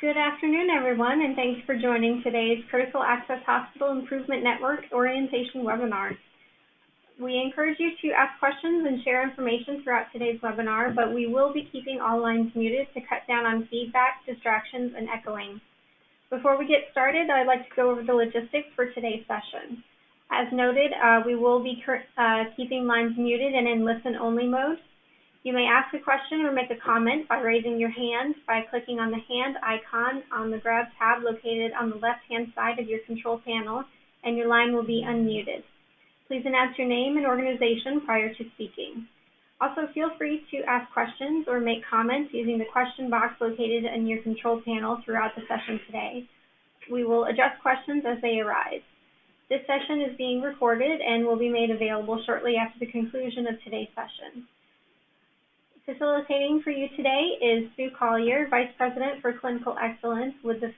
Good afternoon, everyone, and thanks for joining today's Critical Access Hospital Improvement Network orientation webinar. We encourage you to ask questions and share information throughout today's webinar, but we will be keeping all lines muted to cut down on feedback, distractions, and echoing. Before we get started, I'd like to go over the logistics for today's session. As noted, we will be keeping lines muted and in listen-only mode. You may ask a question or make a comment by raising your hand by clicking on the hand icon on the Grab tab located on the left-hand side of your control panel, and your line will be unmuted. Please announce your name and organization prior to speaking. Also, feel free to ask questions or make comments using the question box located in your control panel throughout the session today. We will address questions as they arise. This session is being recorded and will be made available shortly after the conclusion of today's session. Facilitating for you today is Sue Collier, Vice President for Clinical Excellence with the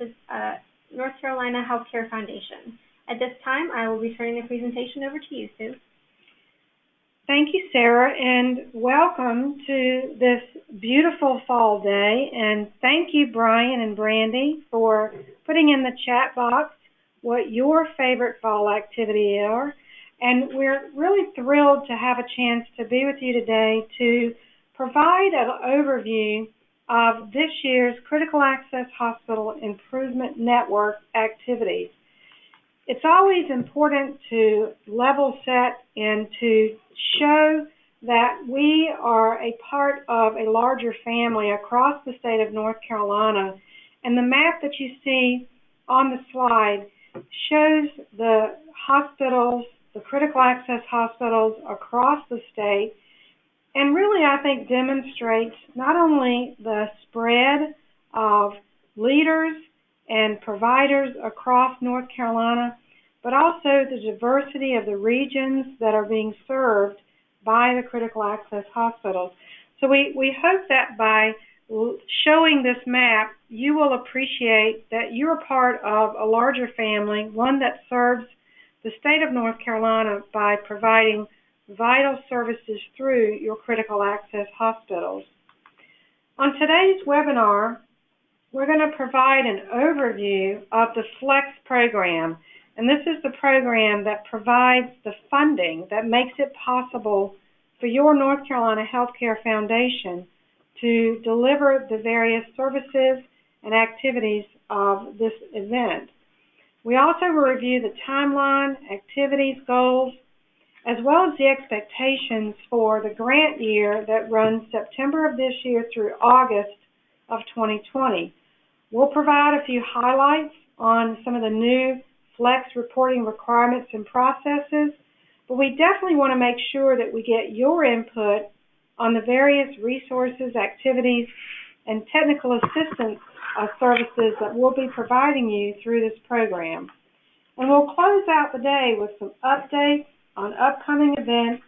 North Carolina Healthcare Foundation. At this time, I will be turning the presentation over to you, Sue. Thank you, Sarah, and welcome to this beautiful fall day. And thank you, Brian and Brandy, for putting in the chat box what your favorite fall activity are. And we're really thrilled to have a chance to be with you today to provide an overview of this year's Critical Access Hospital Improvement Network activities. It's always important to level set and to show that we are a part of a larger family across the state of North Carolina. And the map that you see on the slide shows the hospitals, the critical access hospitals across the state, and really, I think, demonstrates not only the spread of leaders and providers across North Carolina, but also the diversity of the regions that are being served by the critical access hospitals. So we hope that by showing this map, you will appreciate that you're part of a larger family, one that serves the state of North Carolina by providing vital services through your critical access hospitals. On today's webinar, we're going to provide an overview of the FLEX program, and this is the program that provides the funding that makes it possible for your North Carolina Healthcare Foundation to deliver the various services and activities of this event. We also will review the timeline, activities, goals, as well as the expectations for the grant year that runs September of this year through August of 2020. We'll provide a few highlights on some of the new FLEX reporting requirements and processes, but we definitely want to make sure that we get your input on the various resources, activities, and technical assistance services that we'll be providing you through this program. And we'll close out the day with some updates on upcoming events,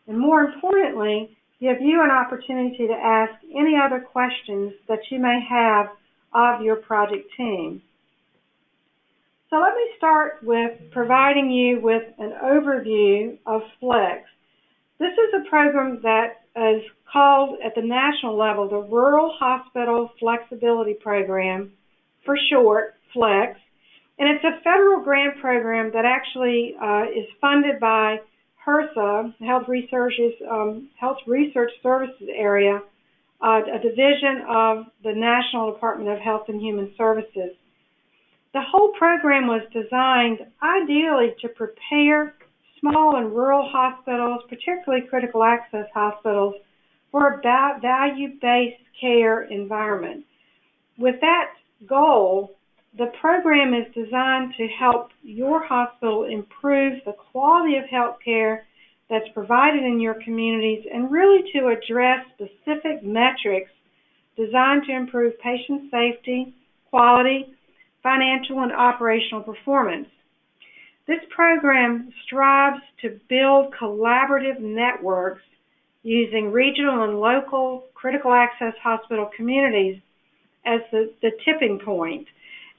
and more importantly, give you an opportunity to ask any other questions that you may have of your project team. So let me start with providing you with an overview of FLEX. This is a program that is called at the national level the Rural Hospital Flexibility Program, for short, FLEX. And it's a federal grant program that actually is funded by HRSA, Health Research Services Area, a division of the National Department of Health and Human Services. The whole program was designed ideally to prepare small and rural hospitals, particularly critical access hospitals, for a value-based care environment. With that goal, the program is designed to help your hospital improve the quality of health care that's provided in your communities and really to address specific metrics designed to improve patient safety, quality, financial, and operational performance. This program strives to build collaborative networks using regional and local critical access hospital communities as the tipping point.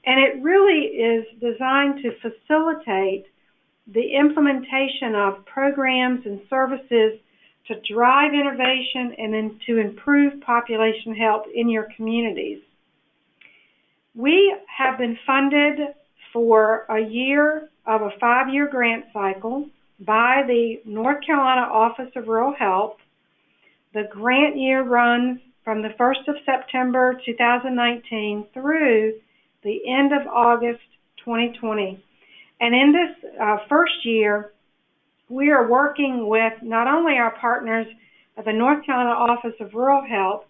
And it really is designed to facilitate the implementation of programs and services to drive innovation and then to improve population health in your communities. We have been funded for a year of a 5-year grant cycle by the North Carolina Office of Rural Health. The grant year runs from the 1st of September 2019 through the end of August 2020. And in this first year, we are working with not only our partners at the North Carolina Office of Rural Health,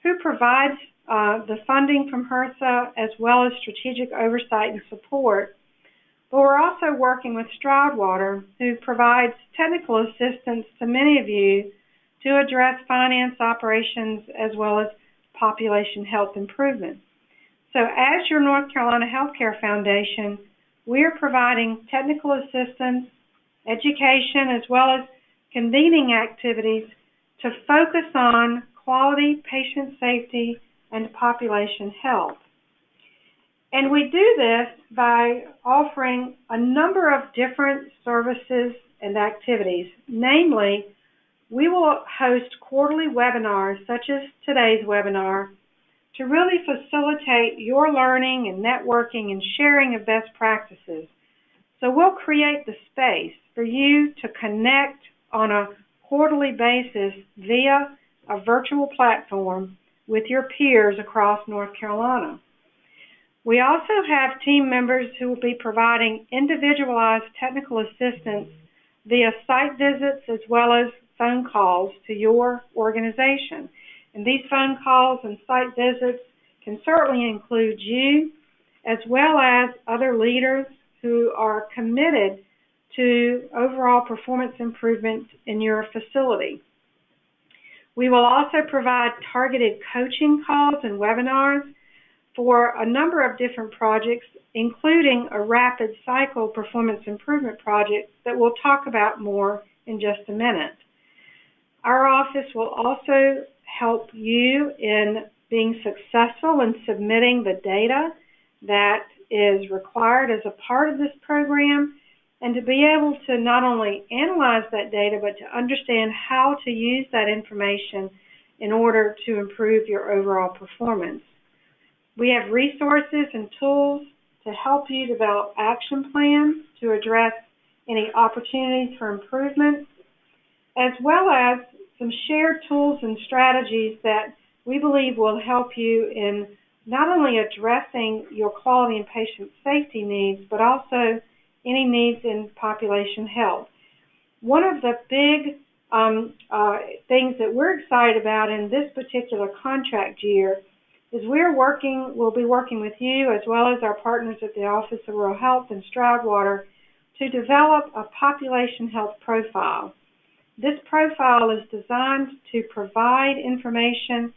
who provides the funding from HRSA as well as strategic oversight and support, but we're also working with Stroudwater, who provides technical assistance to many of you to address finance operations as well as population health improvement. So as your North Carolina Healthcare Foundation, we are providing technical assistance, education, as well as convening activities to focus on quality, patient safety, and population health. And we do this by offering a number of different services and activities. Namely, we will host quarterly webinars, such as today's webinar, to really facilitate your learning and networking and sharing of best practices. So we'll create the space for you to connect on a quarterly basis via a virtual platform with your peers across North Carolina. We also have team members who will be providing individualized technical assistance via site visits as well as phone calls to your organization. And these phone calls and site visits can certainly include you as well as other leaders who are committed to overall performance improvement in your facility. We will also provide targeted coaching calls and webinars for a number of different projects, including a rapid cycle performance improvement project that we'll talk about more in just a minute. Our office will also help you in being successful in submitting the data that is required as a part of this program, and to be able to not only analyze that data, but to understand how to use that information in order to improve your overall performance. We have resources and tools to help you develop action plans to address any opportunities for improvement, as well as some shared tools and strategies that we believe will help you in not only addressing your quality and patient safety needs, but also any needs in population health. One of the big things that we're excited about in this particular contract year is we'll be working with you as well as our partners at the Office of Rural Health and Stroudwater to develop a population health profile. This profile is designed to provide information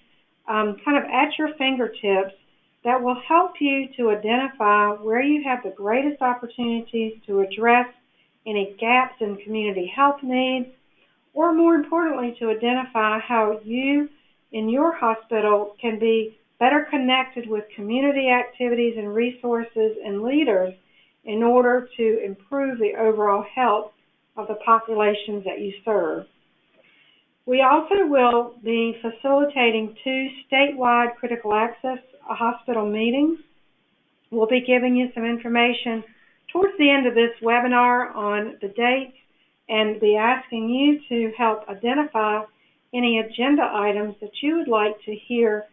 kind of at your fingertips that will help you to identify where you have the greatest opportunities to address any gaps in community health needs, or more importantly, to identify how you in your hospital can be better connected with community activities and resources and leaders in order to improve the overall health of the populations that you serve. We also will be facilitating 2 statewide critical access hospital meetings. We'll be giving you some information towards the end of this webinar on the dates and be asking you to help identify any agenda items that you would like to hear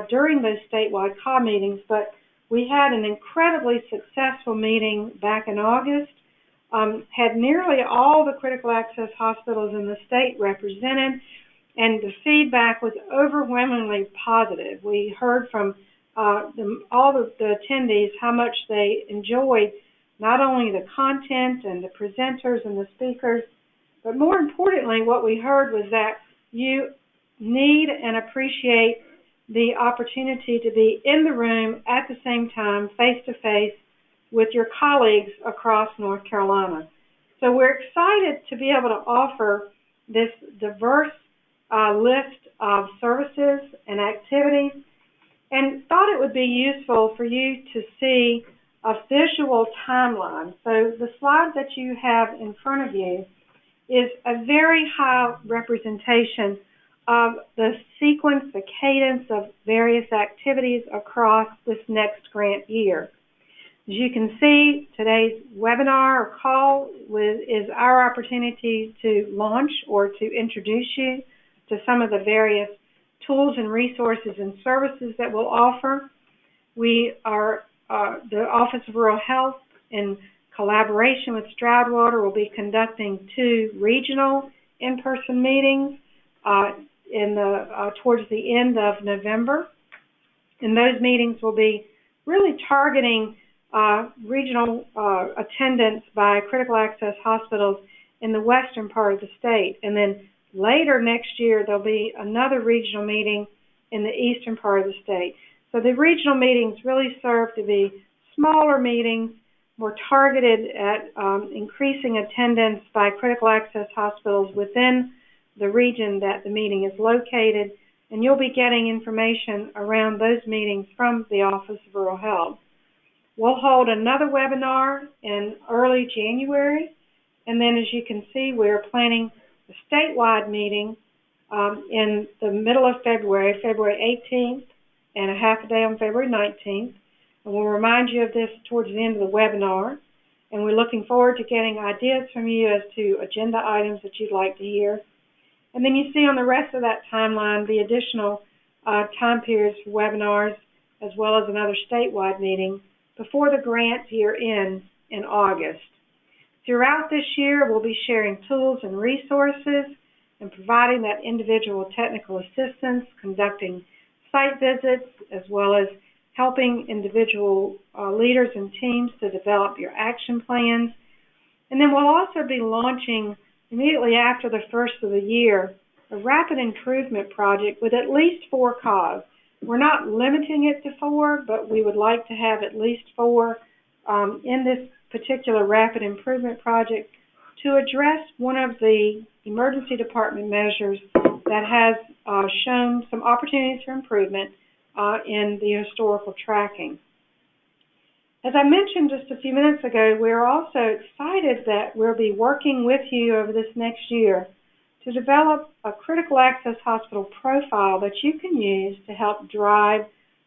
during those statewide CAH meetings. But we had an incredibly successful meeting back in August, had nearly all the critical access hospitals in the state represented, and the feedback was overwhelmingly positive. We heard from all of the attendees how much they enjoyed not only the content and the presenters and the speakers, but more importantly, what we heard was that you need and appreciate the opportunity to be in the room at the same time, face-to-face, with your colleagues across North Carolina. So we're excited to be able to offer this diverse list of services and activities, and thought it would be useful for you to see a visual timeline. So the slide that you have in front of you is a very high representation of the sequence, the cadence of various activities across this next grant year. As you can see, today's webinar or call is our opportunity to launch or to introduce you to some of the various tools and resources and services that we'll offer. We are, the Office of Rural Health, in collaboration with Stroudwater, will be conducting 2 regional in-person meetings towards the end of November. And those meetings will be really targeting regional attendance by critical access hospitals in the western part of the state. And then later next year, there'll be another regional meeting in the eastern part of the state. So the regional meetings really serve to be smaller meetings, more targeted at increasing attendance by critical access hospitals within the region that the meeting is located, and you'll be getting information around those meetings from the Office of Rural Health. We'll hold another webinar in early January, and then as you can see, we're planning a statewide meeting in the middle of February, February 18th, and a half a day on February 19th. And we'll remind you of this towards the end of the webinar, and we're looking forward to getting ideas from you as to agenda items that you'd like to hear. And then you see on the rest of that timeline the additional time periods for webinars, as well as another statewide meeting before the grant year ends in August. Throughout this year, we'll be sharing tools and resources and providing that individual technical assistance, conducting site visits, as well as helping individual leaders and teams to develop your action plans. And then we'll also be launching immediately after the first of the year a rapid improvement project with at least 4 CAHs. We're not limiting it to 4, but we would like to have at least 4 in this particular rapid improvement project to address one of the emergency department measures that has shown some opportunities for improvement in the historical tracking. As I mentioned just a few minutes ago, we're also excited that we'll be working with you over this next year to develop a critical access hospital profile that you can use to help drive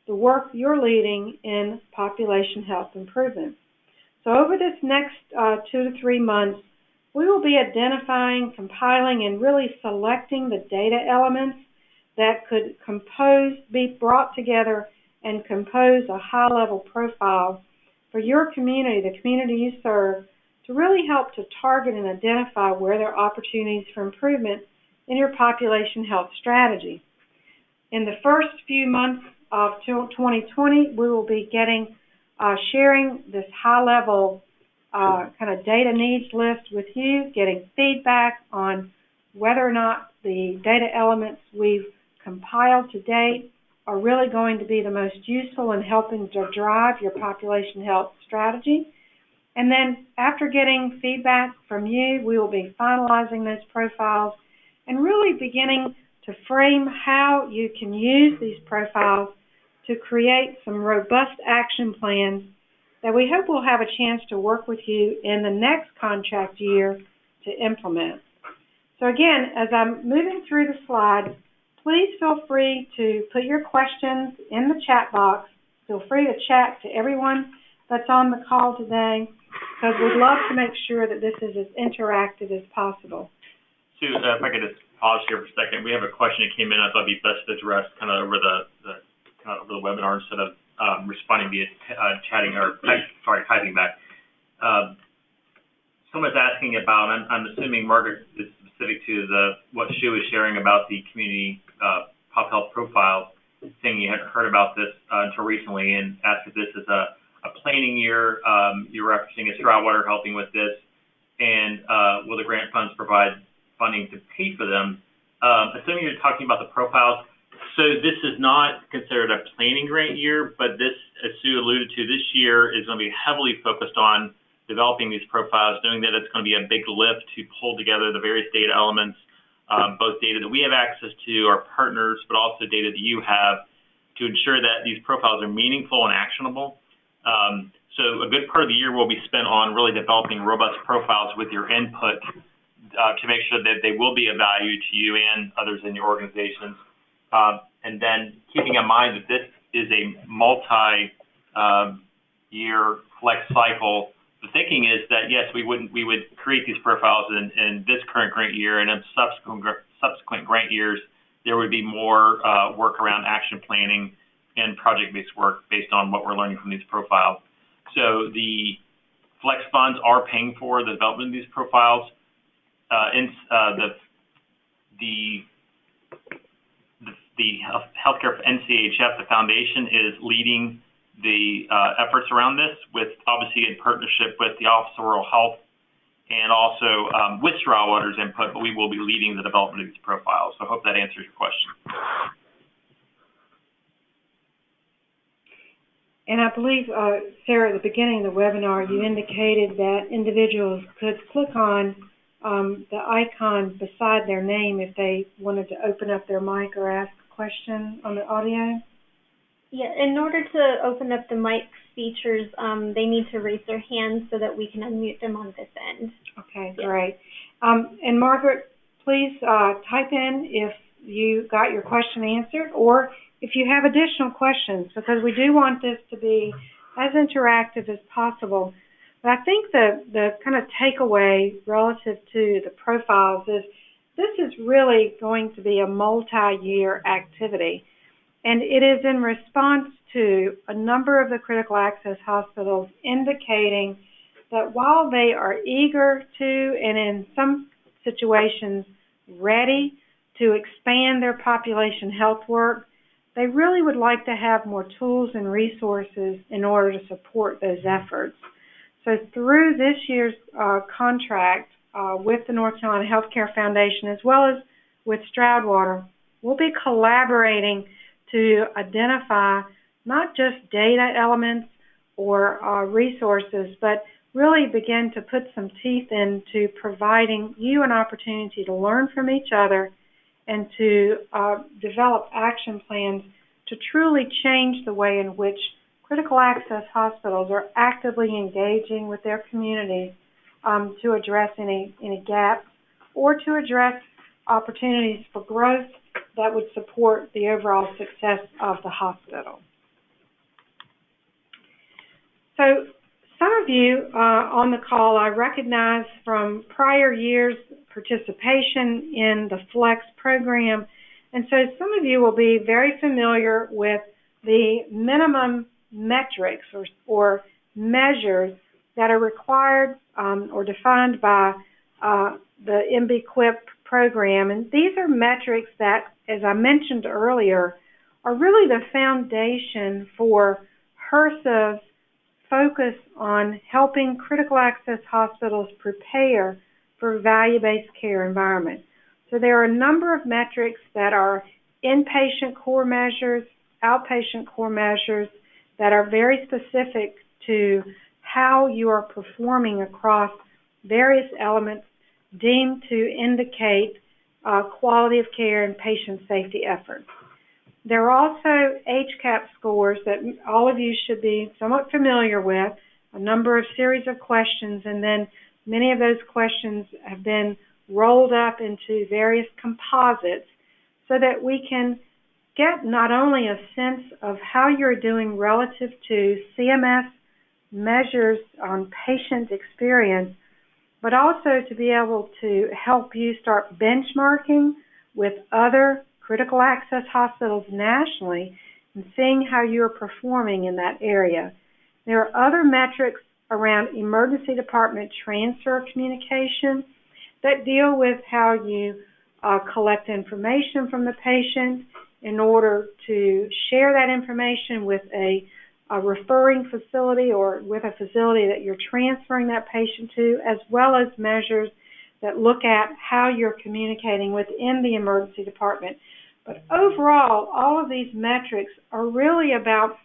the work you're leading in population health improvement. So over this next 2 to 3 months, we will be identifying, compiling, and really selecting the data elements that could be brought together and compose a high-level profile for your community, the community you serve, to really help to target and identify where there are opportunities for improvement in your population health strategy. In the first few months of 2020, we will be sharing this high-level kind of data needs list with you, getting feedback on whether or not the data elements we've compiled to date are really going to be the most useful in helping to drive your population health strategy. And then after getting feedback from you, we will be finalizing those profiles and really beginning to frame how you can use these profiles to create some robust action plans that we hope will have a chance to work with you in the next contract year to implement. So again, as I'm moving through the slides, please feel free to put your questions in the chat box. Feel free to chat to everyone that's on the call today, because we'd love to make sure that this is as interactive as possible. Sue, if I could just pause here for a second. We have a question that came in I thought would be best addressed kind of over the webinar instead of responding via chatting or typing back. Someone's asking about, I'm assuming Margaret is specific to what Sue was sharing about the community pop health profile, saying you hadn't heard about this until recently, and asked if this is a planning year. You're referencing Stroudwater helping with this, and will the grant funds provide funding to pay for them? Assuming you're talking about the profiles, so this is not considered a planning grant year, but this, as Sue alluded to, this year is going to be heavily focused on developing these profiles, knowing that it's going to be a big lift to pull together the various data elements, both data that we have access to, our partners, but also data that you have, to ensure that these profiles are meaningful and actionable. So a good part of the year will be spent on really developing robust profiles with your input, to make sure that they will be of value to you and others in your organizations. And then keeping in mind that this is a multi-year flex cycle, the thinking is that, yes, we would create these profiles in this current grant year, and in subsequent grant years, there would be more work around action planning and project-based work based on what we're learning from these profiles. So the flex funds are paying for the development of these profiles. The healthcare NCHF, the foundation, is leading the efforts around this, with obviously in partnership with the Office of Rural Health and also with Stroudwater's input, but we will be leading the development of these profiles. So I hope that answers your question. And I believe, Sarah, at the beginning of the webinar, you indicated that individuals could click on the icon beside their name if they wanted to open up their mic or ask a question on the audio. Yeah, in order to open up the mic features, they need to raise their hand so that we can unmute them on this end. Okay, great. And Margaret, please type in if you got your question answered, or if you have additional questions, because we do want this to be as interactive as possible. But I think the kind of takeaway relative to the profiles is this is really going to be a multi-year activity. And it is in response to a number of the critical access hospitals indicating that while they are eager to, and in some situations ready to expand their population health work, they really would like to have more tools and resources in order to support those efforts. So through this year's contract with the North Carolina Healthcare Foundation, as well as with Stroudwater, we'll be collaborating to identify not just data elements or resources, but really begin to put some teeth into providing you an opportunity to learn from each other and to develop action plans to truly change the way in which critical access hospitals are actively engaging with their communities to address any gaps or to address opportunities for growth that would support the overall success of the hospital. So some of you on the call I recognize from prior years' participation in the FLEX program, and so some of you will be very familiar with the minimum metrics or measures that are required or defined by the MBQIP program. And these are metrics that, as I mentioned earlier, are really the foundation for HRSA's focus on helping critical access hospitals prepare for value-based care environment. So there are a number of metrics that are inpatient core measures, outpatient core measures that are very specific to how you are performing across various elements deemed to indicate quality of care and patient safety efforts. There are also HCAP scores that all of you should be somewhat familiar with, a number of series of questions, and then many of those questions have been rolled up into various composites so that we can get not only a sense of how you're doing relative to CMS measures on patient experience, but also to be able to help you start benchmarking with other critical access hospitals nationally and seeing how you're performing in that area. There are other metrics around emergency department transfer communication that deal with how you collect information from the patient in order to share that information with a referring facility or with a facility that you're transferring that patient to, as well as measures that look at how you're communicating within the emergency department. But overall, all of these metrics are really about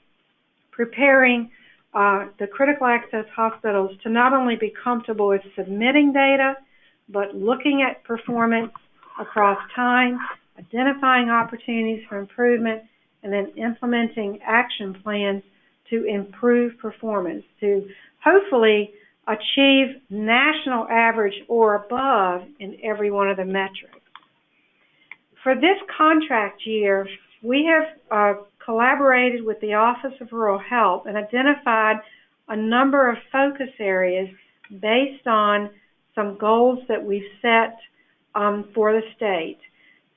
preparing the critical access hospitals to not only be comfortable with submitting data, but looking at performance across time, identifying opportunities for improvement, and then implementing action plans to improve performance, to hopefully achieve national average or above in every one of the metrics. For this contract year, we have collaborated with the Office of Rural Health and identified a number of focus areas based on some goals that we've set for the state.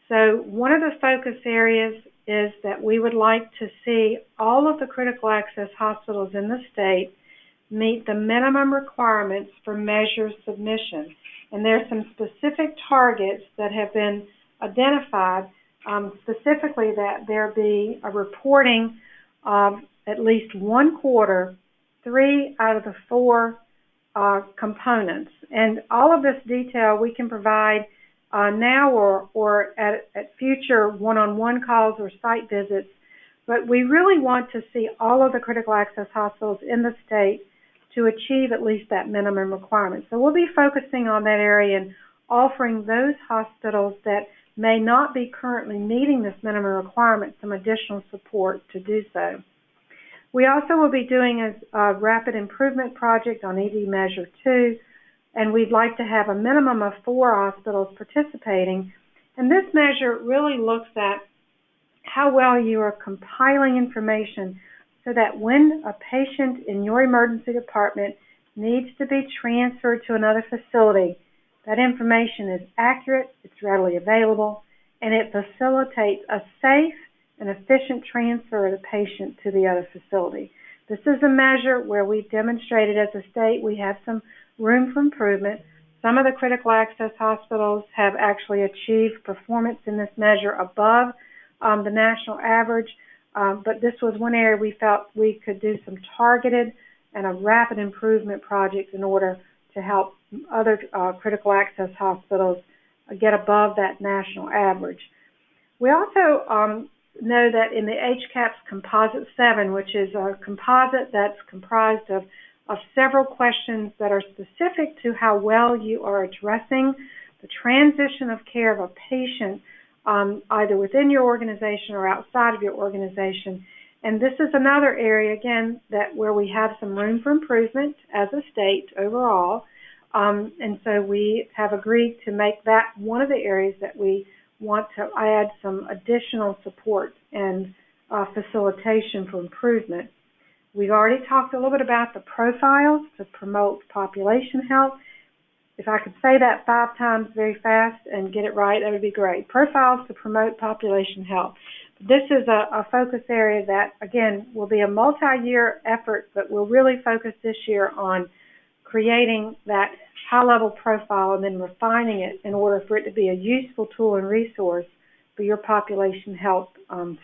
So one of the focus areas is that we would like to see all of the critical access hospitals in the state meet the minimum requirements for measure submission. And there are some specific targets that have been identified, specifically that there be a reporting of at least 1 quarter, 3 out of the 4 components. And all of this detail we can provide now or at future one-on-one calls or site visits. But we really want to see all of the critical access hospitals in the state to achieve at least that minimum requirement. So we'll be focusing on that area and offering those hospitals that may not be currently meeting this minimum requirement some additional support to do so. We also will be doing a rapid improvement project on ED Measure 2, and we'd like to have a minimum of 4 hospitals participating. And this measure really looks at how well you are compiling information so that when a patient in your emergency department needs to be transferred to another facility, that information is accurate, it's readily available, and it facilitates a safe and efficient transfer of the patient to the other facility. This is a measure where we've demonstrated as a state we have some room for improvement. Some of the critical access hospitals have actually achieved performance in this measure above the national average, but this was one area we felt we could do some targeted and a rapid improvement project in order to help other critical access hospitals get above that national average. We also know that in the HCAHPS Composite 7, which is a composite that's comprised of several questions that are specific to how well you are addressing the transition of care of a patient either within your organization or outside of your organization. And this is another area, again, that where we have some room for improvement as a state overall. And so we have agreed to make that one of the areas that we want to add some additional support and facilitation for improvement. We've already talked a little bit about the profiles to promote population health. If I could say that 5 times very fast and get it right, that would be great. Profiles to promote population health. This is a focus area that, again, will be a multi-year effort, but we'll really focus this year on creating that high-level profile and then refining it in order for it to be a useful tool and resource for your population health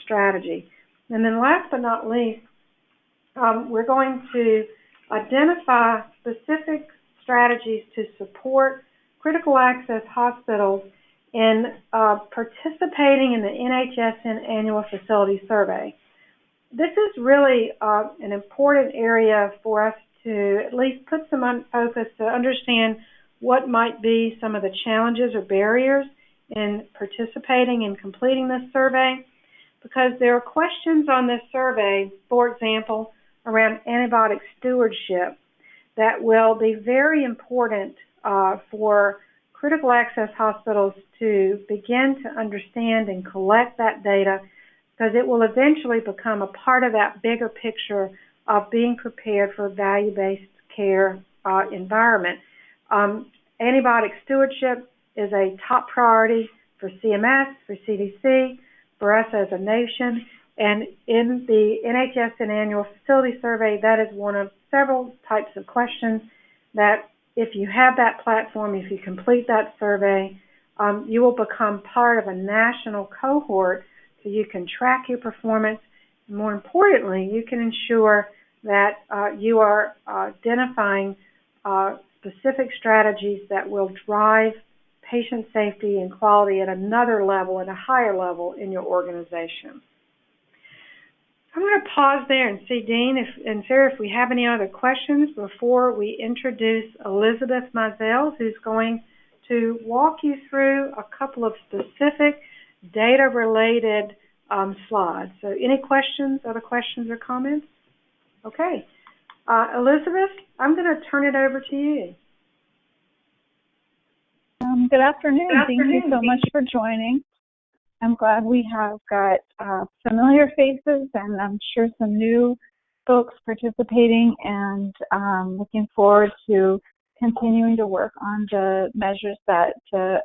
strategy. And then last but not least, we're going to identify specific strategies to support critical access hospitals in participating in the NHSN Annual Facility Survey. This is really an important area for us to at least put some focus to understand what might be some of the challenges or barriers in participating and completing this survey, because there are questions on this survey, for example, around antibiotic stewardship that will be very important for critical access hospitals to begin to understand and collect that data, because it will eventually become a part of that bigger picture of being prepared for a value-based care environment. Antibiotic stewardship is a top priority for CMS, for CDC, for us as a nation, and in the NHSN Annual Facility Survey, that is one of several types of questions that if you have that platform, if you complete that survey, you will become part of a national cohort so you can track your performance. And more importantly, you can ensure that you are identifying specific strategies that will drive patient safety and quality at another level, at a higher level in your organization. I'm going to pause there and see Dean and Sarah if we have any other questions before we introduce Elizabeth Mizell, who's going to walk you through a couple of specific data-related slides. So any questions, other questions or comments? Okay. Elizabeth, I'm going to turn it over to you. Good afternoon. Thank you so much for joining. I'm glad we have got familiar faces and I'm sure some new folks participating, and looking forward to continuing to work on the measures that the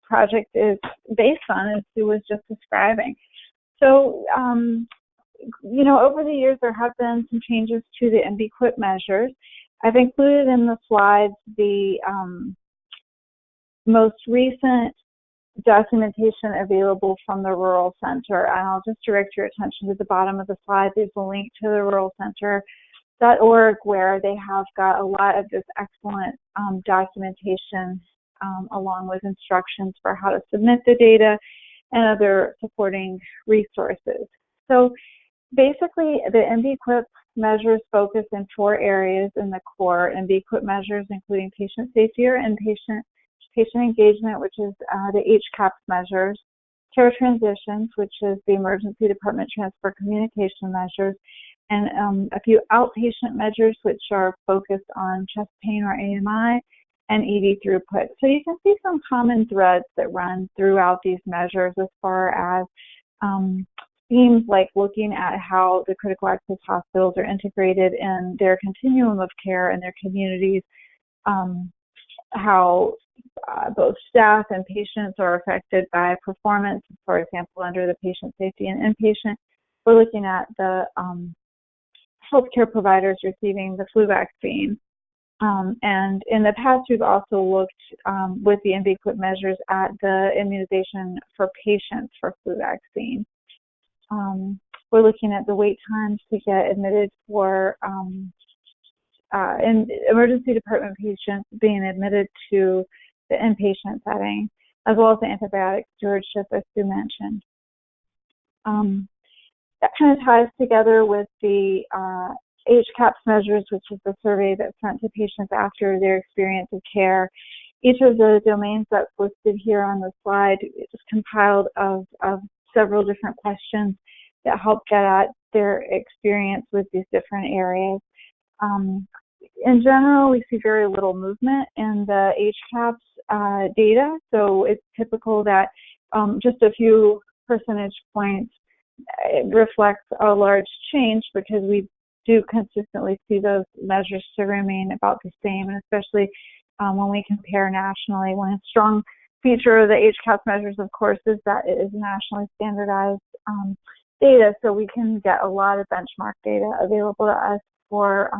project is based on, as Sue was just describing. So, over the years there have been some changes to the MBQIP measures. I've included in the slides the most recent documentation available from the Rural Center, and I'll just direct your attention to the bottom of the slide. There's a link to the ruralcenter.org where they have got a lot of this excellent documentation along with instructions for how to submit the data and other supporting resources. So basically, the MBQIP measures focus in 4 areas in the core MBQIP measures, including patient safety or inpatient, patient engagement, which is the HCAHPS measures, care transitions, which is the emergency department transfer communication measures, and a few outpatient measures, which are focused on chest pain or AMI, and ED throughput. So you can see some common threads that run throughout these measures as far as themes like looking at how the critical access hospitals are integrated in their continuum of care in their communities, how both staff and patients are affected by performance, for example, under the patient safety and inpatient. We're looking at the healthcare providers receiving the flu vaccine. And in the past, we've also looked with the MBQIP measures at the immunization for patients for flu vaccine. We're looking at the wait times to get admitted for in emergency department patients being admitted to the inpatient setting, as well as the antibiotic stewardship, as Sue mentioned. That kind of ties together with the HCAHPS measures, which is the survey that's sent to patients after their experience of care. Each of the domains that's listed here on the slide is compiled of several different questions that help get at their experience with these different areas. In general, we see very little movement in the HCAHPS data, so it's typical that just a few percentage points reflects a large change, because we do consistently see those measures to remain about the same, and especially when we compare nationally. One strong feature of the HCAHPS measures, of course, is that it is nationally standardized data, so we can get a lot of benchmark data available to us for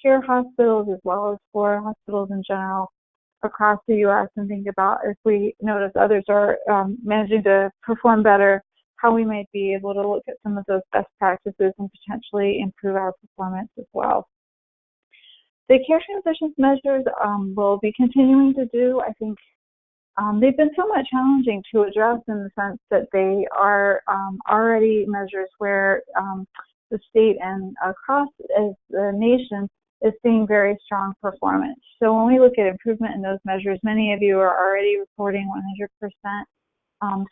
care hospitals as well as for hospitals in general across the U.S. and think about if we notice others are managing to perform better, how we might be able to look at some of those best practices and potentially improve our performance as well. The care transitions measures will be continuing to do. I think they've been somewhat challenging to address in the sense that they are already measures where the state and across the nation is seeing very strong performance. So when we look at improvement in those measures, many of you are already reporting 100%.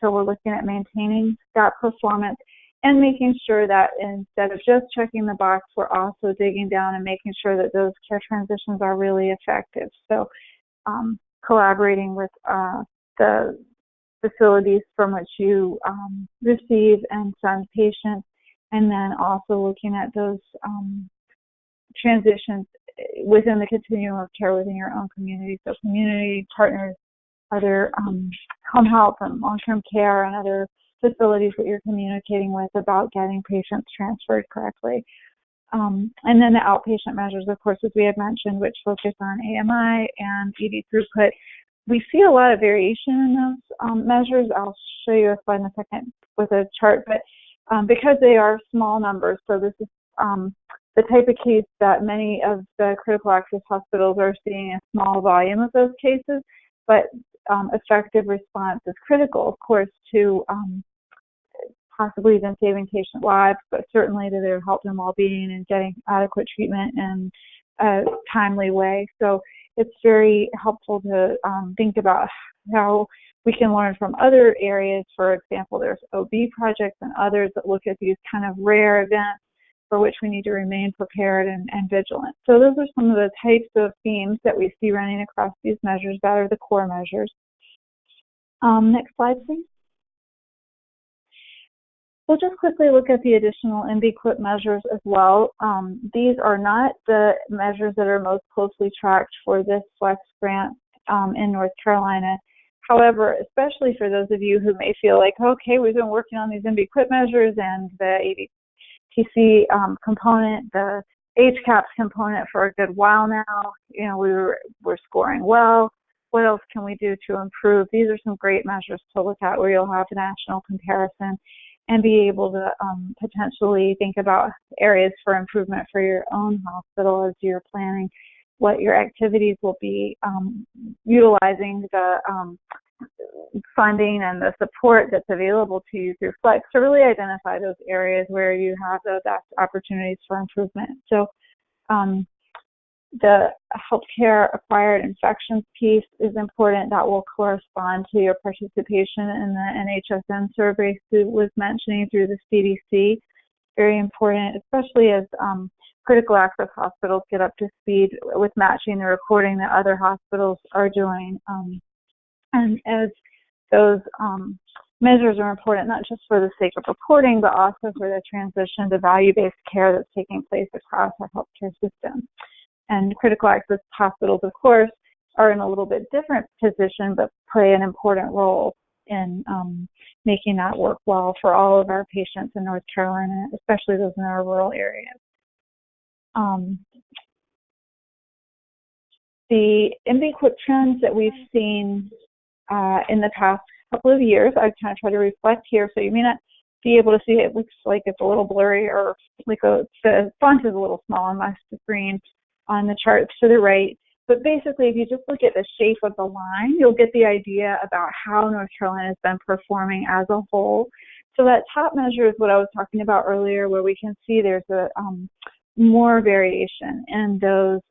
So we're looking at maintaining that performance and making sure that instead of just checking the box, we're also digging down and making sure that those care transitions are really effective. So collaborating with the facilities from which you receive and send patients, and then also looking at those transitions within the continuum of care within your own community. So community partners, other home health and long-term care, and other facilities that you're communicating with about getting patients transferred correctly. And then the outpatient measures, of course, as we had mentioned, which focus on AMI and ED throughput. We see a lot of variation in those measures. I'll show you a slide in a second with a chart, but because they are small numbers, so this is the type of case that many of the critical access hospitals are seeing a small volume of those cases, but effective response is critical, of course, to possibly even saving patient lives, but certainly to their health and well-being and getting adequate treatment in a timely way. So it's very helpful to think about how we can learn from other areas. For example, there's OB projects and others that look at these kind of rare events for which we need to remain prepared and vigilant. So those are some of the types of themes that we see running across these measures that are the core measures. Next slide, please. We'll just quickly look at the additional MBQIP measures as well. These are not the measures that are most closely tracked for this FLEX grant in North Carolina. However, especially for those of you who may feel like, okay, we've been working on these MBQIP measures and the ADTC component, the HCAPS component for a good while now, you know, we're scoring well. What else can we do to improve? These are some great measures to look at where you'll have a national comparison and be able to potentially think about areas for improvement for your own hospital as you're planning what your activities will be, utilizing the funding and the support that's available to you through FLEX to really identify those areas where you have the best opportunities for improvement. So the healthcare acquired infections piece is important. That will correspond to your participation in the NHSN survey Sue was mentioning through the CDC. Very important, especially as critical access hospitals get up to speed with matching the reporting that other hospitals are doing. And as those measures are important, not just for the sake of reporting, but also for the transition to value-based care that's taking place across our healthcare system. And critical access hospitals, of course, are in a little bit different position, but play an important role in making that work well for all of our patients in North Carolina, especially those in our rural areas. The MBQIP trends that we've seen in the past couple of years, I kind of try to reflect here, so you may not be able to see it. It looks like it's a little blurry, or like the font is a little small on my screen on the charts to the right. But basically, if you just look at the shape of the line, you'll get the idea about how North Carolina has been performing as a whole. So that top measure is what I was talking about earlier, where we can see there's a more variation in those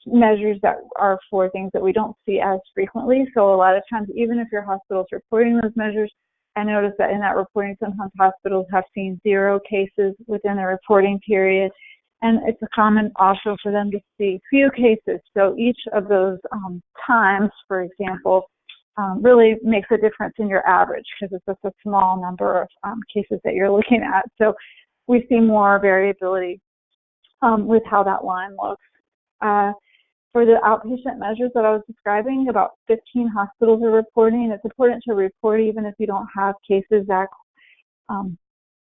measures that are for things that we don't see as frequently. So a lot of times, even if your hospital's reporting those measures, I noticed that in that reporting, sometimes hospitals have seen 0 cases within the reporting period. And it's common also for them to see few cases. So each of those times, for example, really makes a difference in your average, because it's just a small number of cases that you're looking at. So we see more variability with how that line looks. For the outpatient measures that I was describing, about 15 hospitals are reporting. It's important to report even if you don't have cases that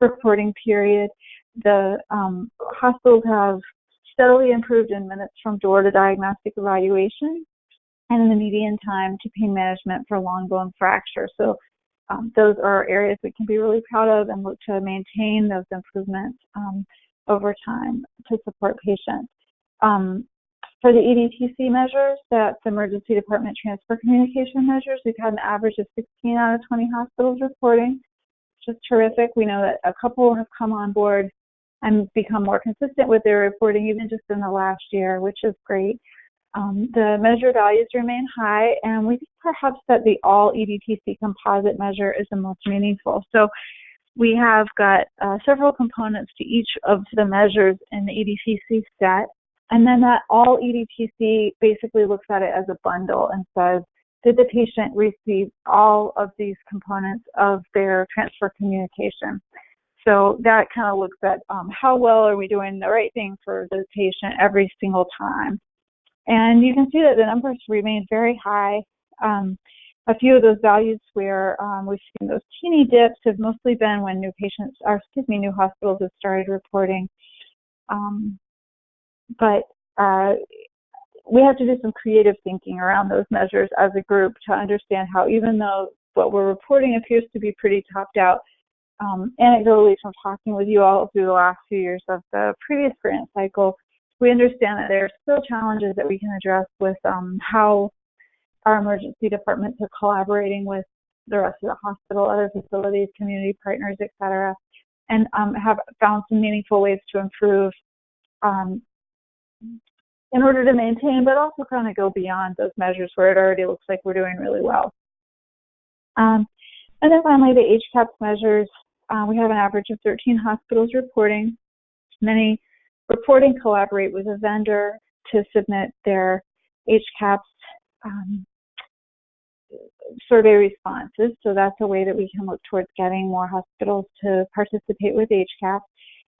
reporting period. The hospitals have steadily improved in minutes from door to diagnostic evaluation, and in the median time to pain management for long bone fracture. So those are areas we can be really proud of and look to maintain those improvements over time to support patients. For the EDTC measures, that's emergency department transfer communication measures, we've had an average of 16 out of 20 hospitals reporting, which is terrific. We know that a couple have come on board and become more consistent with their reporting even just in the last year, which is great. The measure values remain high, and we think perhaps that the all EDTC composite measure is the most meaningful. So we have got several components to each of the measures in the EDTC set, and then that all EDTC basically looks at it as a bundle and says, did the patient receive all of these components of their transfer communication? So that kind of looks at how well are we doing the right thing for the patient every single time. And you can see that the numbers remain very high. A few of those values where we've seen those teeny dips have mostly been when new hospitals have started reporting. But we have to do some creative thinking around those measures as a group to understand how, even though what we're reporting appears to be pretty topped out, anecdotally from talking with you all through the last few years of the previous grant cycle, we understand that there are still challenges that we can address with how our emergency departments are collaborating with the rest of the hospital, other facilities, community partners, et cetera, and have found some meaningful ways to improve in order to maintain, but also kind of go beyond those measures where it already looks like we're doing really well. And then finally, the HCAPS measures. we have an average of 13 hospitals reporting. Many report and collaborate with a vendor to submit their HCAHPS survey responses. So that's a way that we can look towards getting more hospitals to participate with HCAHPS.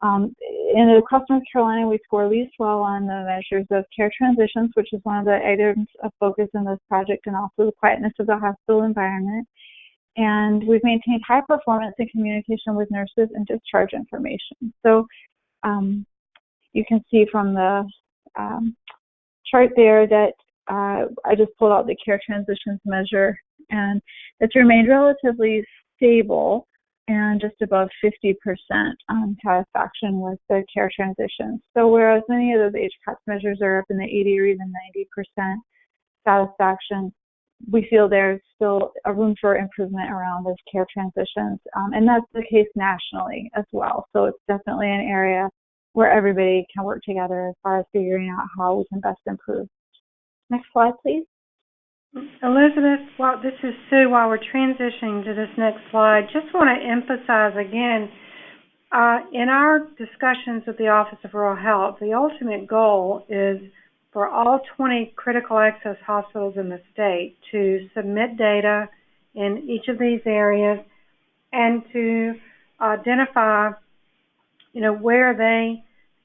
Across North Carolina, we score least well on the measures of care transitions, which is one of the items of focus in this project, and also the quietness of the hospital environment. And we've maintained high performance in communication with nurses and discharge information. So you can see from the chart there that I just pulled out the care transitions measure, and it's remained relatively stable and just above 50% on satisfaction with the care transitions. So whereas many of those HCAHPS measures are up in the 80 or even 90% satisfaction, we feel there's still a room for improvement around those care transitions. And that's the case nationally as well. So it's definitely an area where everybody can work together as far as figuring out how we can best improve. Next slide, please. Elizabeth, this is Sue. While we're transitioning to this next slide, just want to emphasize again, in our discussions with the Office of Rural Health, the ultimate goal is for all 20 critical access hospitals in the state to submit data in each of these areas and to identify, where they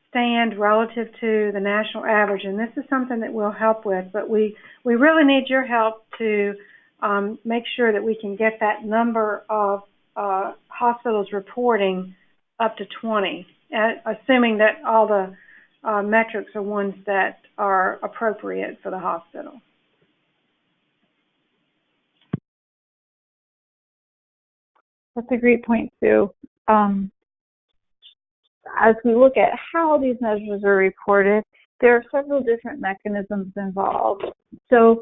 stand relative to the national average. And this is something that we'll help with, but we really need your help to make sure that we can get that number of hospitals reporting up to 20, assuming that all the metrics are ones that are appropriate for the hospital. That's a great point, Sue. As we look at how these measures are reported, there are several different mechanisms involved. So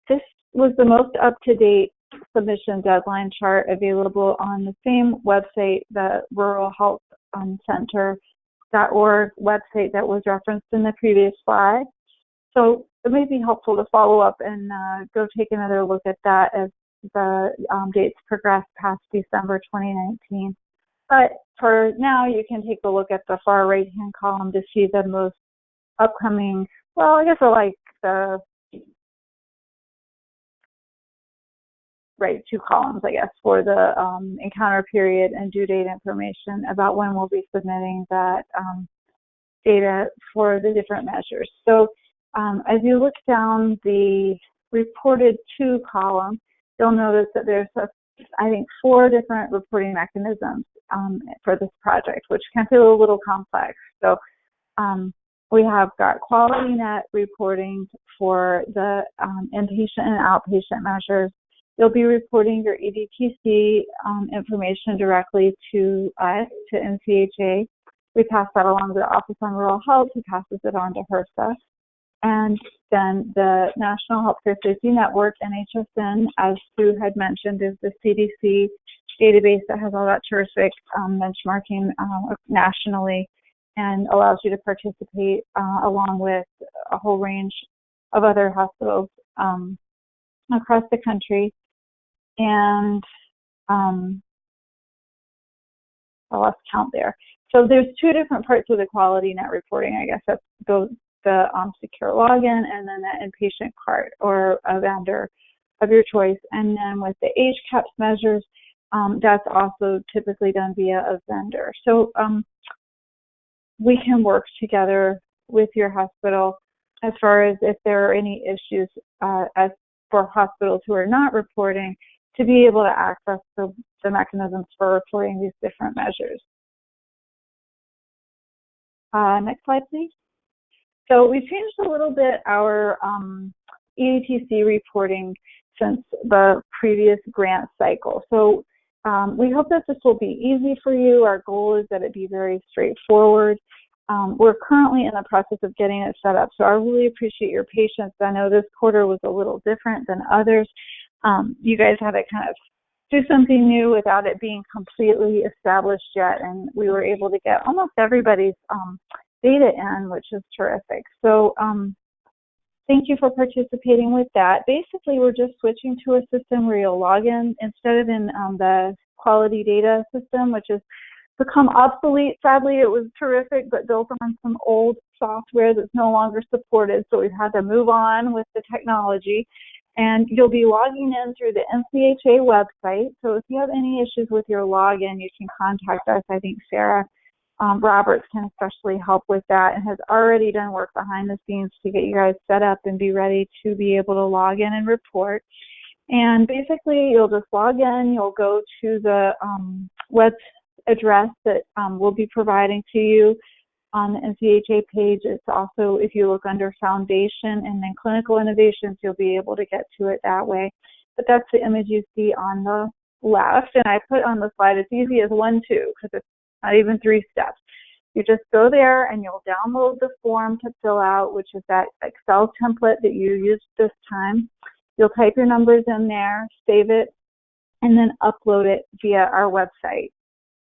this was the most up-to-date submission deadline chart available on the same website, the Rural Health Center.org website that was referenced in the previous slide. So it may be helpful to follow up and go take another look at that as the dates progress past December 2019. But for now, you can take a look at the far right-hand column to see the most upcoming, well, I guess I like the right two columns, I guess, for the encounter period and due date information about when we'll be submitting that data for the different measures. So as you look down the reported to column, you'll notice that there's, I think, 4 different reporting mechanisms for this project, which can feel a little complex. So we have got QualityNet reporting for the inpatient and outpatient measures. You'll be reporting your EDTC information directly to us, to NCHA. We pass that along to the Office on Rural Health, who passes it on to HRSA. And then the National Healthcare Safety Network, NHSN, as Sue had mentioned, is the CDC database that has all that terrific benchmarking nationally and allows you to participate along with a whole range of other hospitals across the country. And I lost count there. So there's 2 different parts of the QualityNet reporting, I guess. That's the secure login and then the inpatient cart or a vendor of your choice. And then with the HCAHPS measures, that's also typically done via a vendor. So we can work together with your hospital as far as if there are any issues as for hospitals who are not reporting to be able to access the mechanisms for reporting these different measures. Next slide, please. So we've changed a little bit our EDTC reporting since the previous grant cycle. So we hope that this will be easy for you. Our goal is that it be very straightforward. We're currently in the process of getting it set up, so I really appreciate your patience. I know this quarter was a little different than others. You guys had to kind of do something new without it being completely established yet, and we were able to get almost everybody's data in, which is terrific. So thank you for participating with that. Basically, we're just switching to a system where you'll log in instead of in the quality data system, which has become obsolete. Sadly, it was terrific, but built on some old software that's no longer supported. So we've had to move on with the technology. And you'll be logging in through the NCHA website. So if you have any issues with your login, you can contact us. I think Sarah Roberts can especially help with that and has already done work behind the scenes to get you guys set up and be ready to be able to log in and report. And basically, you'll just log in. You'll go to the web address that we'll be providing to you on the NCHA page. It's also, if you look under Foundation and then Clinical Innovations, you'll be able to get to it that way. But that's the image you see on the left. And I put on the slide, it's easy as 1, 2, because it's not even 3 steps. You just go there and you'll download the form to fill out, which is that Excel template that you used this time. You'll type your numbers in there, save it, and then upload it via our website.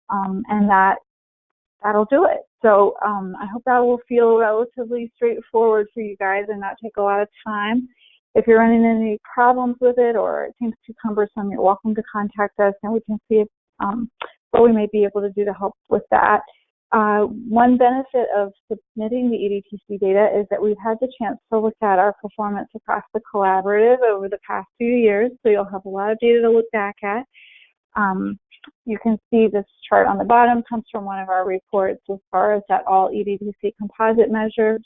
And that'll do it. So I hope that will feel relatively straightforward for you guys and not take a lot of time. If you're running into any problems with it or it seems too cumbersome, you're welcome to contact us and we can see if, what we may be able to do to help with that. One benefit of submitting the EDTC data is that we've had the chance to look at our performance across the collaborative over the past few years, so you'll have a lot of data to look back at. You can see this chart on the bottom comes from one of our reports as far as that all EDTC composite measures.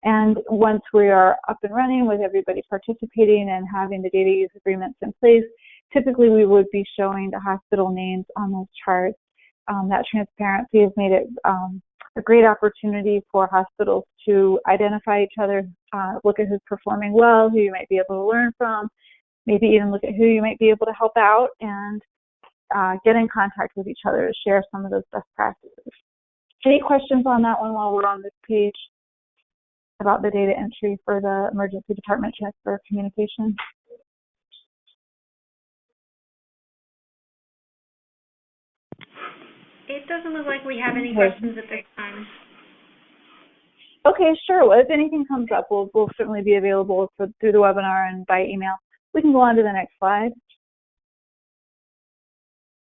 And once we are up and running with everybody participating and having the data use agreements in place, typically we would be showing the hospital names on those charts. That transparency has made it a great opportunity for hospitals to identify each other, look at who's performing well, who you might be able to learn from, maybe even look at who you might be able to help out, and get in contact with each other to share some of those best practices. Any questions on that one while we're on this page about the data entry for the emergency department transfer communication? It doesn't look like we have any questions at this time. Okay, sure. Well, if anything comes up, we'll certainly be available through the webinar and by email. We can go on to the next slide.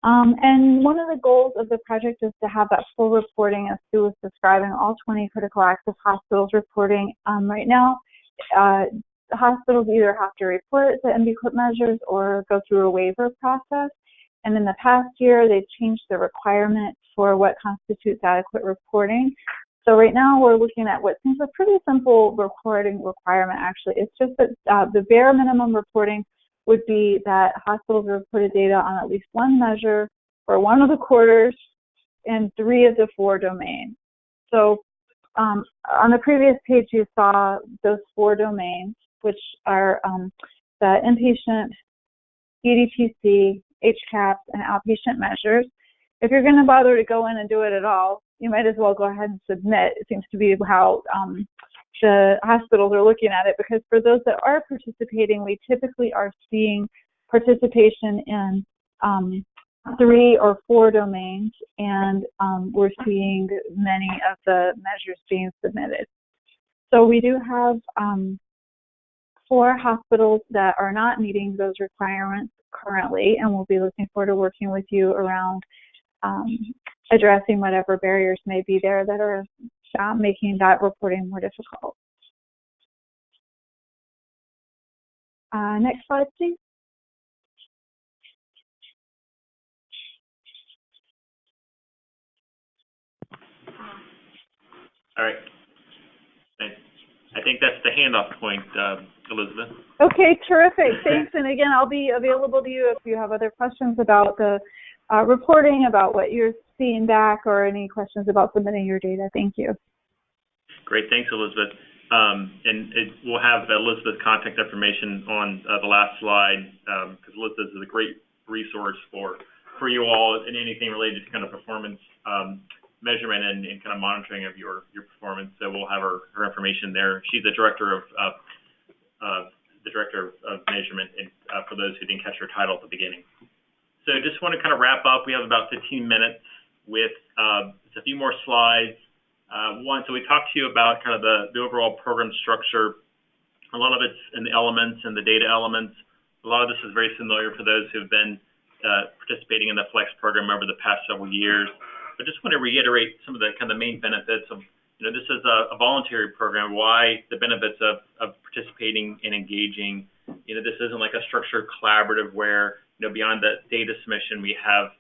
And one of the goals of the project is to have that full reporting, as Sue was describing, all 20 critical access hospitals reporting. Right now, the hospitals either have to report the MBQIP measures or go through a waiver process. And in the past year, they've changed the requirement for what constitutes adequate reporting. So right now, we're looking at what seems a pretty simple reporting requirement, actually. It's just that the bare minimum reporting would be that hospitals reported data on at least one measure for one of the quarters and 3 of the 4 domains. So on the previous page, you saw those 4 domains, which are the inpatient, EDTC, HCAPS, and outpatient measures. If you're going to bother to go in and do it at all, you might as well go ahead and submit. It seems to be how the hospitals are looking at it, because for those that are participating, we typically are seeing participation in 3 or 4 domains, and we're seeing many of the measures being submitted. So we do have 4 hospitals that are not meeting those requirements currently, and we'll be looking forward to working with you around addressing whatever barriers may be there that are making that reporting more difficult. Next slide, please. All right. I think that's the handoff point, Elizabeth. Okay, terrific. Thanks. And again, I'll be available to you if you have other questions about the reporting, about what you're seeing back, or any questions about submitting your data. Thank you. Great. Thanks, Elizabeth. We'll have Elizabeth's contact information on the last slide, because Elizabeth is a great resource for you all in anything related to kind of performance measurement and kind of monitoring of your performance. So we'll have her information there. She's the director of measurement, and for those who didn't catch her title at the beginning. So just want to kind of wrap up. We have about 15 minutes with just a few more slides. So we talked to you about kind of the overall program structure. A lot of it's in the elements and the data elements. A lot of this is very familiar for those who have been participating in the Flex program over the past several years. But just want to reiterate some of the kind of main benefits of, this is a voluntary program, why the benefits of participating and engaging. This isn't like a structured collaborative where, beyond the data submission, we have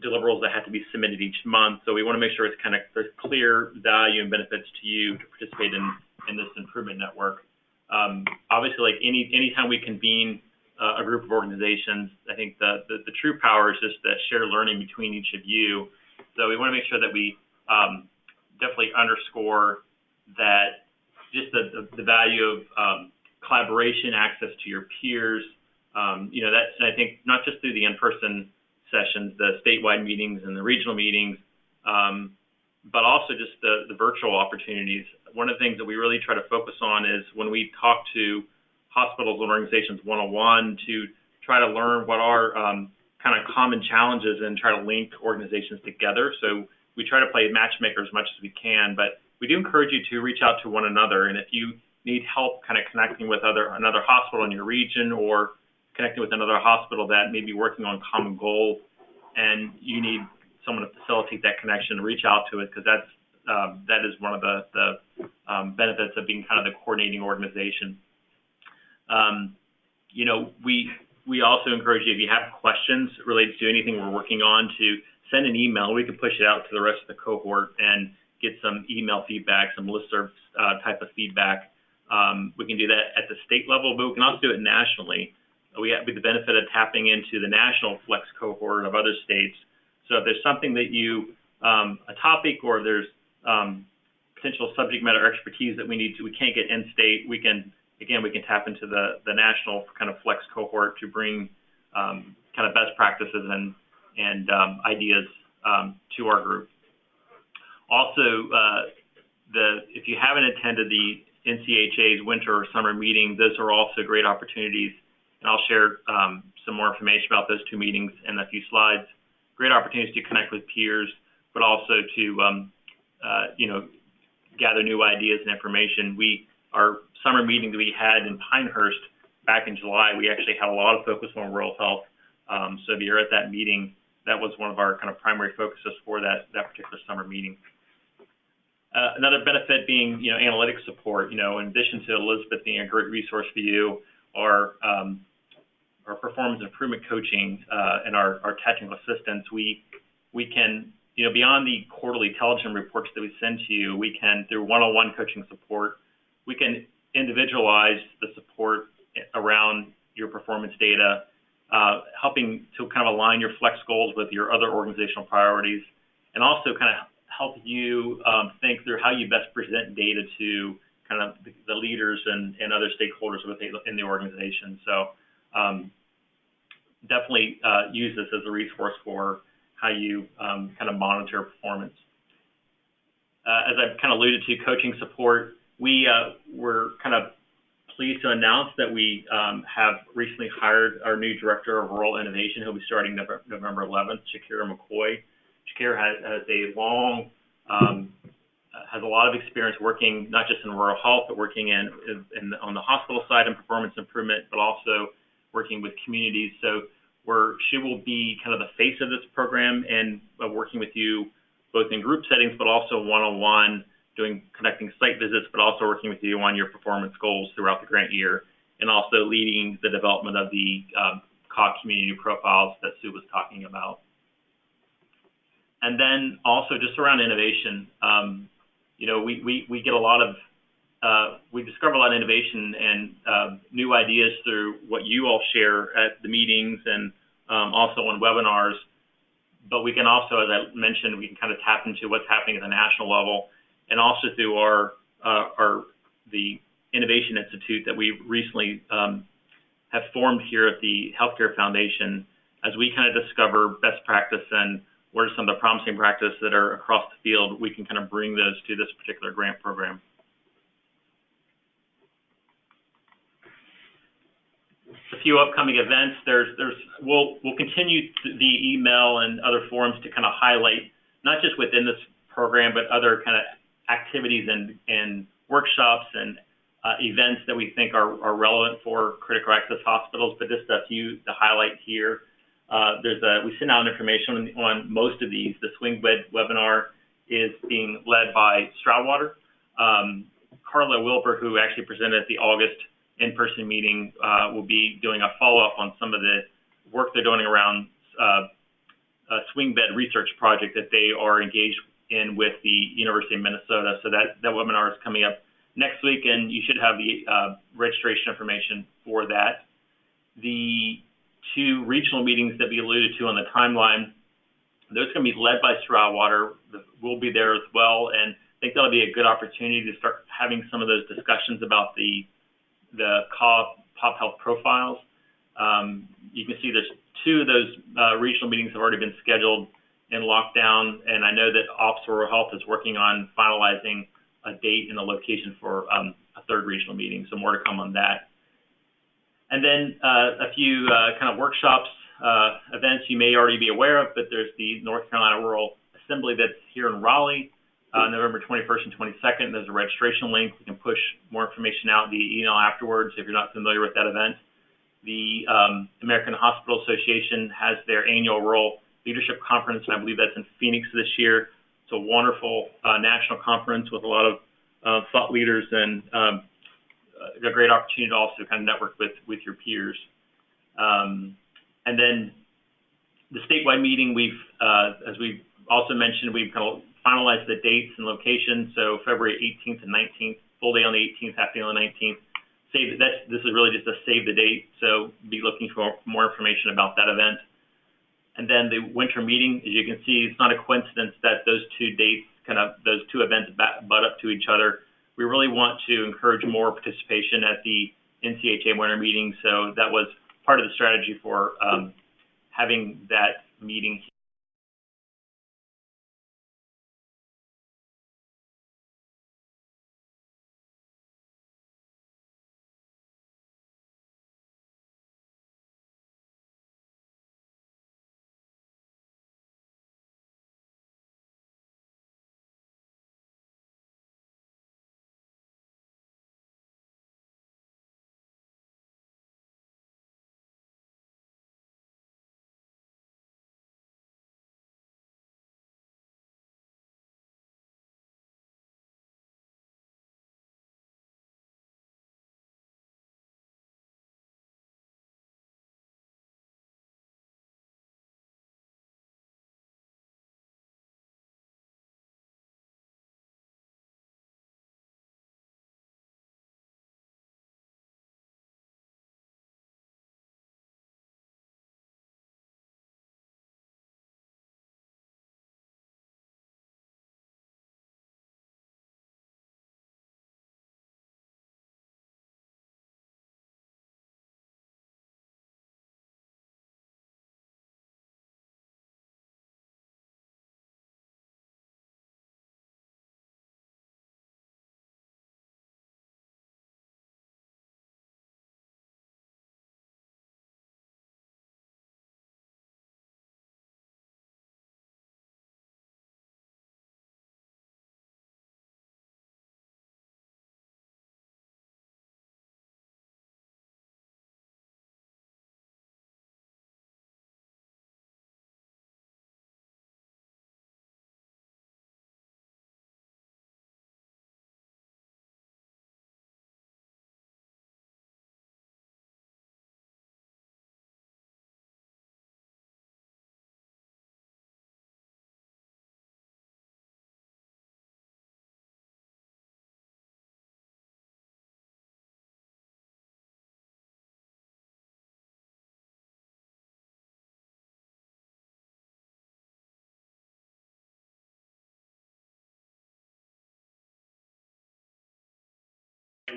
deliverables that have to be submitted each month. So we want to make sure there's clear value and benefits to you to participate in this improvement network. Obviously, like anytime we convene a group of organizations, I think the true power is just the shared learning between each of you. So we want to make sure that we definitely underscore that just the value of collaboration, access to your peers. And I think not just through the in-person sessions, the statewide meetings and the regional meetings, but also just the virtual opportunities. One of the things that we really try to focus on is when we talk to hospitals and organizations one-on-one to try to learn what are kind of common challenges and try to link organizations together. So we try to play matchmaker as much as we can, but we do encourage you to reach out to one another. And if you need help kind of connecting with another hospital in your region or connecting with another hospital that may be working on common goals, and you need someone to facilitate that connection, reach out to it, because that is one of the benefits of being kind of the coordinating organization. We also encourage you, if you have questions related to anything we're working on, to send an email. We can push it out to the rest of the cohort and get some email feedback, some listserv type of feedback. We can do that at the state level, but we can also do it nationally. We have the benefit of tapping into the national Flex cohort of other states. So if there's something that a topic, or there's potential subject matter expertise that we can't get in state, we can tap into the national kind of Flex cohort to bring kind of best practices and ideas to our group. Also, if you haven't attended the NCHA's winter or summer meeting, those are also great opportunities, and I'll share some more information about those two meetings in a few slides. Great opportunities to connect with peers, but also to gather new ideas and information. Our summer meeting that we had in Pinehurst back in July, we actually had a lot of focus on rural health. So if you're at that meeting, that was one of our kind of primary focuses for that particular summer meeting. Another benefit being, analytic support. In addition to Elizabeth being a great resource for you, our performance improvement coaching and our technical assistance, we can, beyond the quarterly intelligence reports that we send to you, we can, through one-on-one coaching support, we can individualize the support around your performance data, helping to kind of align your Flex goals with your other organizational priorities, and also kind of help you think through how you best present data to kind of the leaders and other stakeholders in the organization. So definitely use this as a resource for how you kind of monitor performance. As I've kind of alluded to, coaching support, we're kind of pleased to announce that we have recently hired our new Director of Rural Innovation, who'll be starting November 11th, Shakira McCoy. Shakira has a lot of experience working not just in rural health, but working on the hospital side in performance improvement, but also working with communities. So she will be kind of the face of this program and working with you both in group settings, but also one-on-one, conducting site visits, but also working with you on your performance goals throughout the grant year, and also leading the development of the CAH community profiles that Sue was talking about. And then also just around innovation, we get a lot of, we discover a lot of innovation and new ideas through what you all share at the meetings and also on webinars. But we can also, as I mentioned, we can kind of tap into what's happening at the national level, and also through the Innovation Institute that we recently have formed here at the Healthcare Foundation, as we kind of discover best practice and what are some of the promising practices that are across the field, we can kind of bring those to this particular grant program. A few upcoming events. We'll continue the email and other forums to kind of highlight, not just within this program, but other kind of activities and workshops and events that we think are relevant for critical access hospitals, but just a few to highlight here. We send out information on most of these. The swing bed webinar is being led by Stroudwater. Carla Wilbur, who actually presented at the August in-person meeting, will be doing a follow-up on some of the work they're doing around a swing bed research project that they are engaged in with the University of Minnesota. So that webinar is coming up next week, and you should have the registration information for that. The two regional meetings that we alluded to on the timeline, those are going to be led by Stroudwater. We'll be there as well, and I think that'll be a good opportunity to start having some of those discussions about the pop health profiles. You can see there's two of those regional meetings have already been scheduled in lockdown, and I know that Office of Rural Health is working on finalizing a date and a location for a third regional meeting, so more to come on that. And then a few kind of workshops, events you may already be aware of, but there's the North Carolina Rural Assembly that's here in Raleigh, November 21st and 22nd. There's a registration link. We can push more information out via email afterwards if you're not familiar with that event. The American Hospital Association has their annual Rural Leadership Conference, and I believe that's in Phoenix this year. It's a wonderful national conference with a lot of thought leaders and a great opportunity to also kind of network with your peers. And then the statewide meeting, as we've also mentioned, we've kind of finalized the dates and locations. So February 18th and 19th, full day on the 18th, half day on the 19th. This is really just a save the date. So be looking for more information about that event. And then the winter meeting, as you can see, it's not a coincidence that those two dates, those two events butt up to each other. We really want to encourage more participation at the NCHA winter meeting. So that was part of the strategy for having that meeting.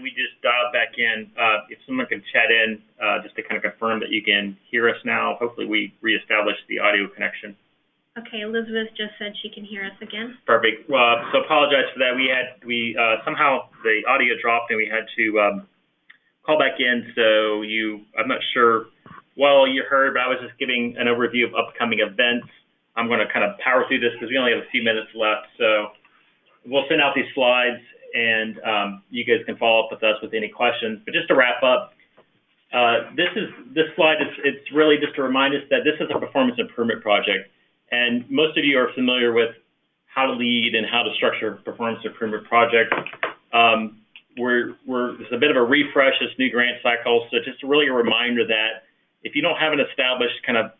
We just dialed back in. If someone can chat in just to kind of confirm that you can hear us now, hopefully we reestablished the audio connection. Okay, Elizabeth just said she can hear us again. Perfect. So apologize for that. We somehow the audio dropped and we had to call back in. So I'm not sure what you heard, but I was just giving an overview of upcoming events. I'm going to kind of power through this because we only have a few minutes left. So we'll send out these slides, and you guys can follow up with us with any questions. But just to wrap up, This slide, it's really just to remind us that this is a performance improvement project. And most of you are familiar with how to lead and how to structure performance improvement projects. It's a bit of a refresh, this new grant cycle. So just really a reminder that if you don't have an established kind of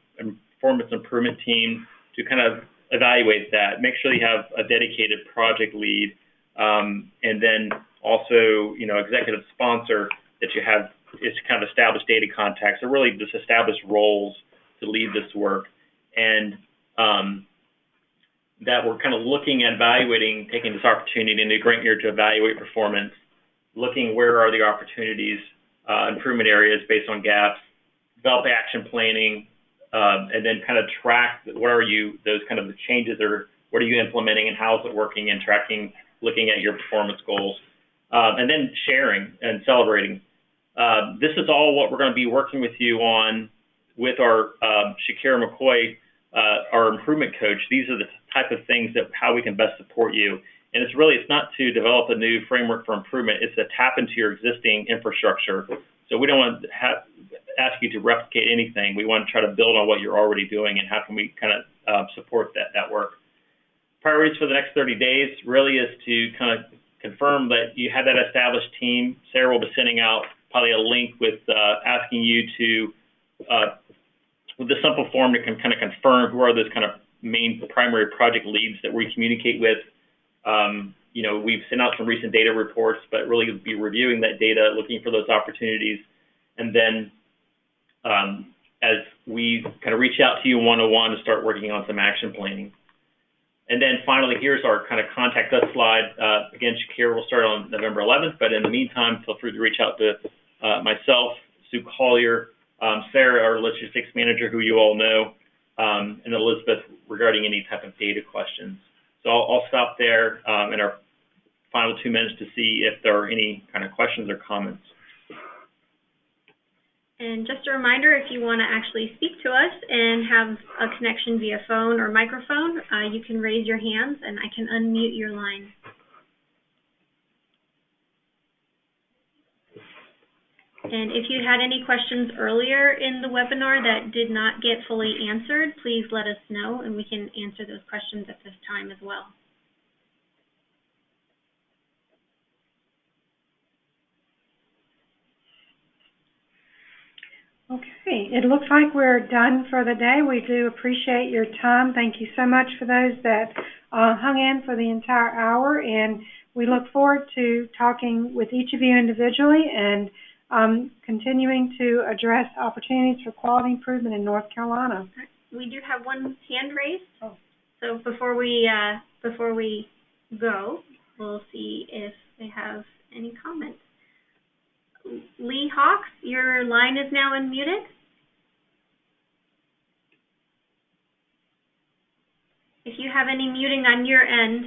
performance improvement team to kind of evaluate that, make sure you have a dedicated project lead, and then also, executive sponsor that you have is kind of established data contacts, or really just established roles to lead this work. And that we're kind of looking at evaluating, taking this opportunity in the grant year to evaluate performance, looking where are the opportunities, improvement areas based on gaps, develop action planning, and then kind of track where are you, those kind of the changes, or what are you implementing and how is it working, and tracking, looking at your performance goals, and then sharing and celebrating. This is all what we're going to be working with you on with our Shakira McCoy, our improvement coach. These are the type of things that how we can best support you. And it's not to develop a new framework for improvement. It's to tap into your existing infrastructure. So we don't want to ask you to replicate anything. We want to try to build on what you're already doing, and how can we kind of support that work. Priorities for the next 30 days really is to kind of confirm that you have that established team. Sarah will be sending out probably a link with asking you to, with the simple form to kind of confirm who are those kind of main primary project leads that we communicate with. We've sent out some recent data reports, but really be reviewing that data, looking for those opportunities. And then as we kind of reach out to you one-on-one to start working on some action planning. And then finally, here's our kind of contact us slide. Again, Shakira will start on November 11th, but in the meantime, feel free to reach out to myself, Sue Collier, Sarah, our logistics manager, who you all know, and Elizabeth regarding any type of data questions. So I'll stop there in our final 2 minutes to see if there are any kind of questions or comments. And just a reminder, if you want to actually speak to us and have a connection via phone or microphone, you can raise your hands and I can unmute your line. And if you had any questions earlier in the webinar that did not get fully answered, please let us know and we can answer those questions at this time as well. Okay, it looks like we're done for the day. We do appreciate your time. Thank you so much for those that hung in for the entire hour, and we look forward to talking with each of you individually and continuing to address opportunities for quality improvement in North Carolina. We do have one hand raised. Oh. So before we go, we'll see if they have any comments. Lee Hawks, your line is now unmuted. If you have any muting on your end,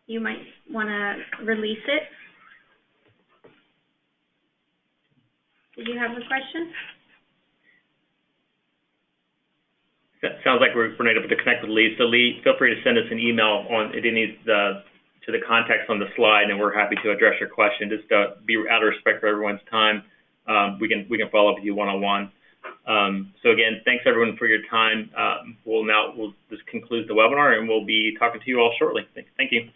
you might want to release it. Did you have a question? Sounds like we're not able to connect with Lee. So Lee, feel free to send us an email on to the contacts on the slide, and we're happy to address your question. Just be out of respect for everyone's time. We can follow up with you one-on-one. So again, thanks everyone for your time. We'll just conclude the webinar, and we'll be talking to you all shortly. Thank you.